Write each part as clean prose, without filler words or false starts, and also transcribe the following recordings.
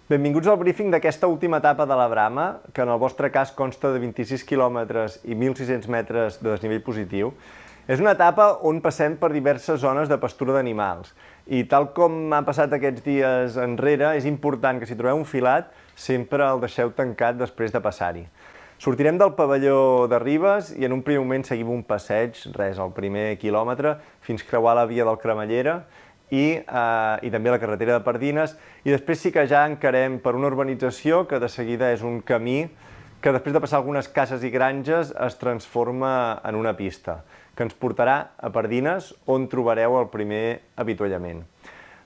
Benvinguts al briefing d'aquesta última etapa de la Brama, que en el vostre cas consta de 26 quilòmetres i 1.600 metres de desnivell positiu. És una etapa on passem per diverses zones de pastura d'animals i tal com ha passat aquests dies enrere, és important que si trobeu un filat sempre el deixeu tancat després de passar-hi. Sortirem del pavelló de Ribes i en un primer moment seguim un passeig, el primer quilòmetre, fins creuar la via del Cremallera i també la carretera de Pardines, i després sí que ja encarem per una urbanització que de seguida és un camí que després de passar algunes cases i granges es transforma en una pista, que ens portarà a Pardines, on trobareu el primer avituallament.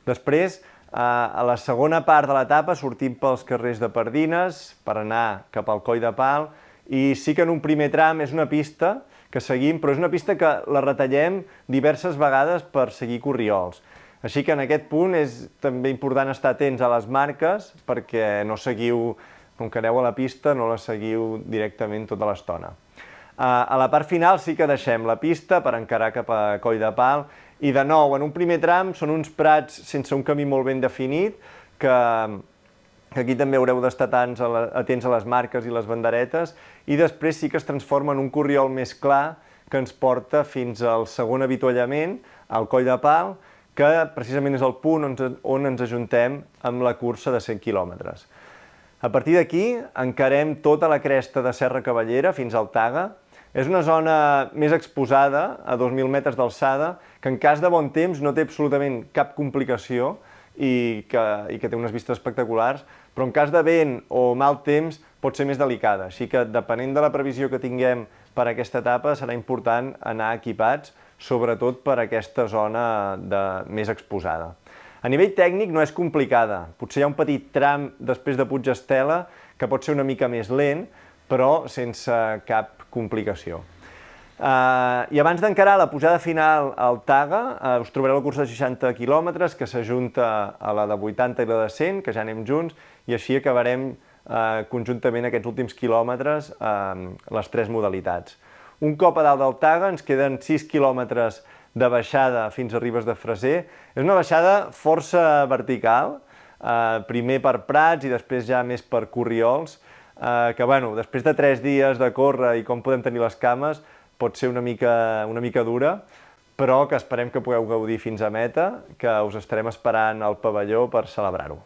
Després, a la segona part de l'etapa, sortim pels carrers de Pardines per anar cap al Coll de Pal, i sí que en un primer tram és una pista que seguim, però és una pista que la retallem diverses vegades per seguir corriols. Així que en aquest punt és també important estar atents a les marques perquè no seguiu, com que aneu a la pista, no la seguiu directament tota l'estona. A la part final sí que deixem la pista per encarar cap a Coll de Pal i de nou, en un primer tram són uns prats sense un camí molt ben definit que aquí també haureu d'estar atents a les marques i les banderetes, i després sí que es transforma en un corriol més clar que ens porta fins al segon avituallament, al Coll de Pal, que precisament és el punt on ens ajuntem amb la cursa de 100 quilòmetres. A partir d'aquí encarem tota la cresta de Serra Cavallera fins al Taga. És una zona més exposada, a 2.000 metres d'alçada, que en cas de bon temps no té absolutament cap complicació i que té unes vistes espectaculars, però en cas de vent o mal temps pot ser més delicada. Així que, depenent de la previsió que tinguem per a aquesta etapa, serà important anar equipats, sobretot per aquesta zona més exposada. A nivell tècnic no és complicada. Potser hi ha un petit tram després de Puig Estela que pot ser una mica més lent, però sense cap complicació. I abans d'encarar la pujada final al Taga, us trobareu la cursa de 60 quilòmetres que s'ajunta a la de 80 i la de 100, que ja anem junts, i així acabarem conjuntament aquests últims quilòmetres les tres modalitats. Un cop a dalt del Taga ens queden 6 quilòmetres de baixada fins a Ribes de Freser. És una baixada força vertical, primer per prats i després ja més per corriols, que després de 3 dies de córrer i com podem tenir les cames pot ser una mica dura, però que esperem que pugueu gaudir fins a meta, que us estarem esperant al pavelló per celebrar-ho.